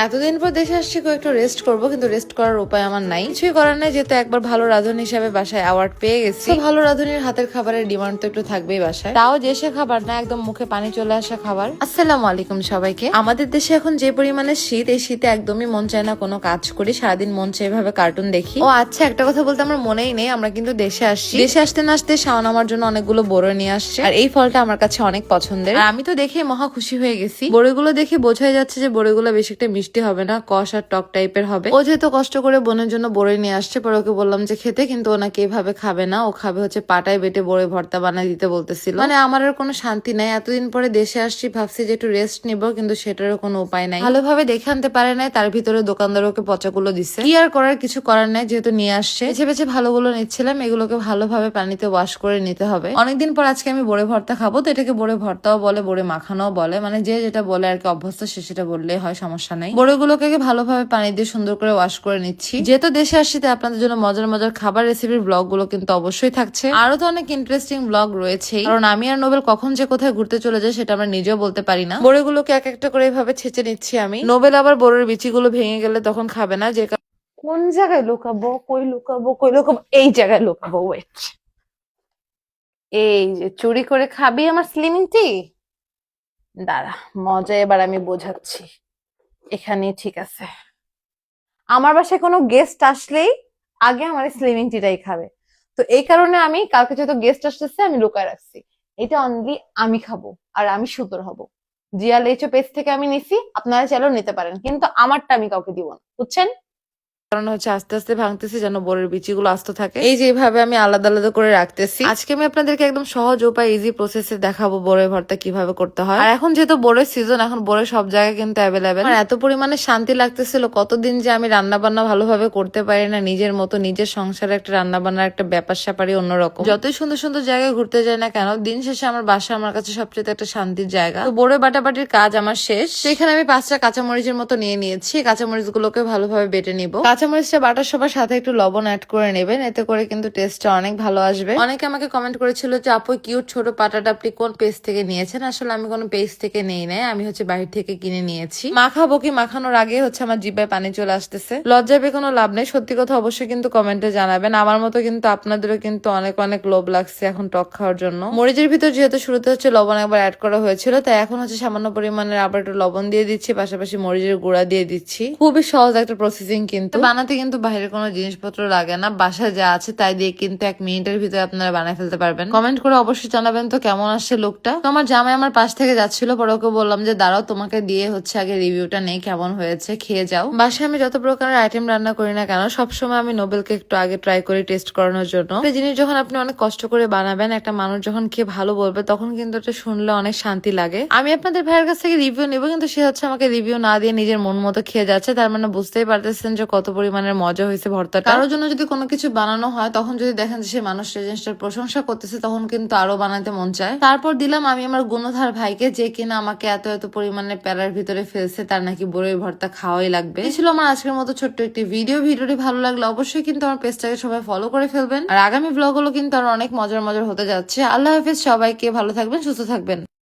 এতদিন পর দেশে আসছি, একটু রেস্ট করবো, কিন্তু রেস্ট করার উপায় আমার নাই। কিছুই করার নাই, যেহেতু একবার ভালো রাঁধুনি হিসাবে বাসায় অ্যাওয়ার্ড পেয়ে গেছি। ভালো রাঁধুনির হাতের খাবারের ডিমান্ড তো একটু থাকবেই বাসায়, তাও দেশে খাবার না, একদম মুখে পানি চলে আসা খাবার। আসসালামু আলাইকুম সবাইকে। আমাদের দেশে এখন যে পরিমাণে শীত, এই শীতে একদমই মন চায় না কোনো কাজ করি, সারাদিন মন চায় এভাবে কার্টুন দেখি। ও আচ্ছা, একটা কথা বলতে আমার মনেই নেই, আমরা কিন্তু দেশে আসছি। দেশে আসতে না আসতে শাওন আমার জন্য অনেকগুলো বড় নিয়ে আসছে, আর এই ফলটা আমার কাছে অনেক পছন্দের। আর আমি তো দেখে মহা খুশি হয়ে গেছি। বড়গুলো দেখে বোঝাই যাচ্ছে যে বড়গুলো বেশি একটা মিষ্টি হবে না, কষ আর টক টাইপের হবে। ও যেহেতু কষ্ট করে বোনের জন্য বড়ই নিয়ে আসছে, পরে ওকে বললাম যে খেতে, কিন্তু ওনাকে এভাবে খাবে না, ও খাবে হচ্ছে পাটায় বেটে বড়ই ভর্তা বানাই দিতে বলতেছিল। মানে আমার আর কোনো শান্তি নাই, এতদিন পরে দেশে আসছি, ভাবছি যে একটু রেস্ট নিব, কিন্তু সেটারও কোনো উপায় নাই। ভালোভাবে দেখে আনতে পারে নাই, তার ভিতরে দোকানদার ওকে পচাগুলো দিছে। কি আর করার, কিছু করার নাই, যেহেতু নিয়ে আসছে। বেছে বেছে ভালোগুলো নিচ্ছিলাম, এগুলোকে ভালোভাবে পানিতে ওয়াশ করে নিতে হবে। অনেকদিন পর আজকে আমি বড়ে ভর্তা খাবো, তো এটাকে বড়ে ভর্তাও বলে, বড়ে মাখানোও বলে, মানে যে যেটা বলে আর কি, অভ্যস্ত সে সেটা বললেই হয়, সমস্যা নাই। বড়েগুলোকে ভালোভাবে পানি দিয়ে সুন্দর করে ওয়াশ করে নিচ্ছি। যেহেতু দেশে আসছি, তাই আপনাদের জন্য মজার মজার খাবার রেসিপির ব্লগ গুলো কিন্তু অবশ্যই থাকছে। আরো তো অনেক ইন্টারেস্টিং ব্লগ রয়েছে, কারণ আমি আর নোবেল কখন যে কোথায় ঘুরতে চলে যায় সেটা আমরা নিজেও বলতে পারি না। বড়েগুলোকে এক একটা করে এভাবে ছেঁচে নিচ্ছি আমি। নোবেল আবার বড়ের বিচিগুলো ভেঙে গেলে তখন খাবে না, যে কোন জায়গায় লুকাবো, কই লুকাবো, কই লুকাবো, এই জায়গায় লুকাবো। ওয়েট, এই যে চুরি করে খাবি আমার স্লিমিং টি, দাঁড়া, মজা এবার আমি বোঝাচ্ছি। এখানেই ঠিক আছে। আমার বাসায় কোনো গেস্ট আসলেই আগে আমার স্লিমিং টিটাই খাবে, তো এই কারণে আমি কালকে যেহেতু গেস্ট আসতেছে আমি লুকায় রাখছি। এটা অনলি আমি খাবো আর আমি সুতোর হব। জিয়া লেচো পেজ থেকে আমি নিছি, আপনারা চাইলেও নিতে পারেন, কিন্তু আমারটা আমি কাউকে দিব না, বুঝছেন? কারণ হচ্ছে আস্তে আস্তে ভাঙতেছি যেন বড়ের বিচিগুলো আস্ত থাকে। এই যে এইভাবে আমি আলাদা আলাদা করে রাখতেছি। আজকে আমি আপনাদেরকে একদম সহজ উপায়, ইজি প্রসেসে দেখাবো বড়ের ভর্তা কিভাবে করতে হয়। আর এখন যেহেতু বড়ের সিজন, এখন বড়ে সব জায়গায় কিন্তু অ্যাভেলেবেল। আর এত পরিমাণে শান্তি লাগতেছিল, কতদিন যে আমি রান্না বান্না ভালোভাবে করতে পারি না নিজের মতো, নিজের সংসারে একটা রান্না বান্নার একটা ব্যাপার স্যাপারই অন্যরকম। যতই সুন্দর সুন্দর জায়গায় ঘুরতে যাই না কেন, দিন শেষে আমার বাসা আমার কাছে সবচেয়ে একটা শান্তির জায়গা। তো বড়ে বাটাবাটির কাজ আমার শেষ। সেখানে আমি 5টা কাঁচামরিচের মতো নিয়ে নিয়েছি। কাঁচামরিচ গুলোকে ভালোভাবে বেটে নিব। কাঁচামরিচটা বাটার সবার সাথে একটু লবণ অ্যাড করে নেবেন, এতে করে কিন্তু টেস্টটা অনেক ভালো আসবে। অনেকে আমাকে কমেন্ট করেছিল যে আপু কিউট ছোট পাটাটা আপনি কোন পেজ থেকে নিয়েছেন। আসলে আমি কোনো পেজ থেকে নেই নাই, আমি হচ্ছে বাহির থেকে কিনে নিয়েছি। মাখাবো কি মাখানোর আগে হচ্ছে আমার জিভে পানি চলে আসতেছে। লজ্জা পেয়ে কোনো লাভ নেই, সত্যি কথা অবশ্যই কিন্তু কমেন্টে জানাবেন। আমার মতো কিন্তু আপনাদেরও কিন্তু অনেক অনেক লোভ লাগছে এখন টক খাওয়ার জন্য। মরিচের ভিতর যেহেতু শুরুতে হচ্ছে লবণ একবার অ্যাড করা হয়েছিল, তাই এখন হচ্ছে সামান্য পরিমাণের আবার একটু লবণ দিয়ে দিচ্ছি, পাশাপাশি মরিচের গুঁড়া দিয়ে দিচ্ছি। খুবই সহজ একটা প্রসেসিং, কিন্তু বানাতে কিন্তু বাইরের কোনো জিনিসপত্র লাগে না, বাসায় যা আছে তাই দিয়ে কিন্তু 1 মিনিটের ভিতরে আপনারা বানায় ফেলতে পারবেন। কমেন্ট করে অবশ্যই জানাবেন তো কেমন আসছে লুকটা। তো আমার জামাই আমার পাশ থেকে যাচ্ছিল, পরে ওকে বললাম যে দাঁড়াও, তোমাকে দিয়ে হচ্ছে আগে রিভিউটা নেই, কেমন হয়েছে খেয়ে যাও। বাসায় আমি যত প্রকারের আইটেম রান্না করি না কেন, সবসময় আমি নোবেলকে একটু আগে ট্রাই করি টেস্ট করানোর জন্য। একটা জিনিস যখন আপনি অনেক কষ্ট করে বানাবেন, একটা মানুষ যখন খেয়ে ভালো বলবে, তখন কিন্তু এটা শুনলে অনেক শান্তি লাগে। আমি আপনাদের ভাইয়ের কাছ থেকে রিভিউ নিবো, কিন্তু সে হচ্ছে আমাকে রিভিউ না দিয়ে নিজের মন মতো খেয়ে যাচ্ছে। তার মানে বুঝতেই পারতেছেন যে কত পরিমাণের মজা হয়েছে ভর্তাটা। কারোর জন্য যদি কোনো কিছু বানানো হয়, তখন যদি দেখেন যে সে মানুষটা জিনিসটার প্রশংসা করতেছে, তখন কিন্তু আরো বানাতে মন চায়। তারপর দিলাম আমি আমার গুণধার ভাইকে, যে কিনা আমাকে এত এত পরিমাণে প্যারার ভিতরে ফেলছে, তার নাকি বড়ই ভর্তা খাওয়াই লাগবে। এই ছিল আমার আজকের মতো ছোট্ট একটি ভিডিওটি ভালো লাগলে অবশ্যই কিন্তু আমার পেজটাকে সবাই ফলো করে ফেলবেন। আর আগামী ব্লগগুলো কিন্তু আরো অনেক মজার মজার হতে যাচ্ছে। আল্লাহ হাফেজ সবাইকে, ভালো থাকবেন, সুস্থ থাকবেন।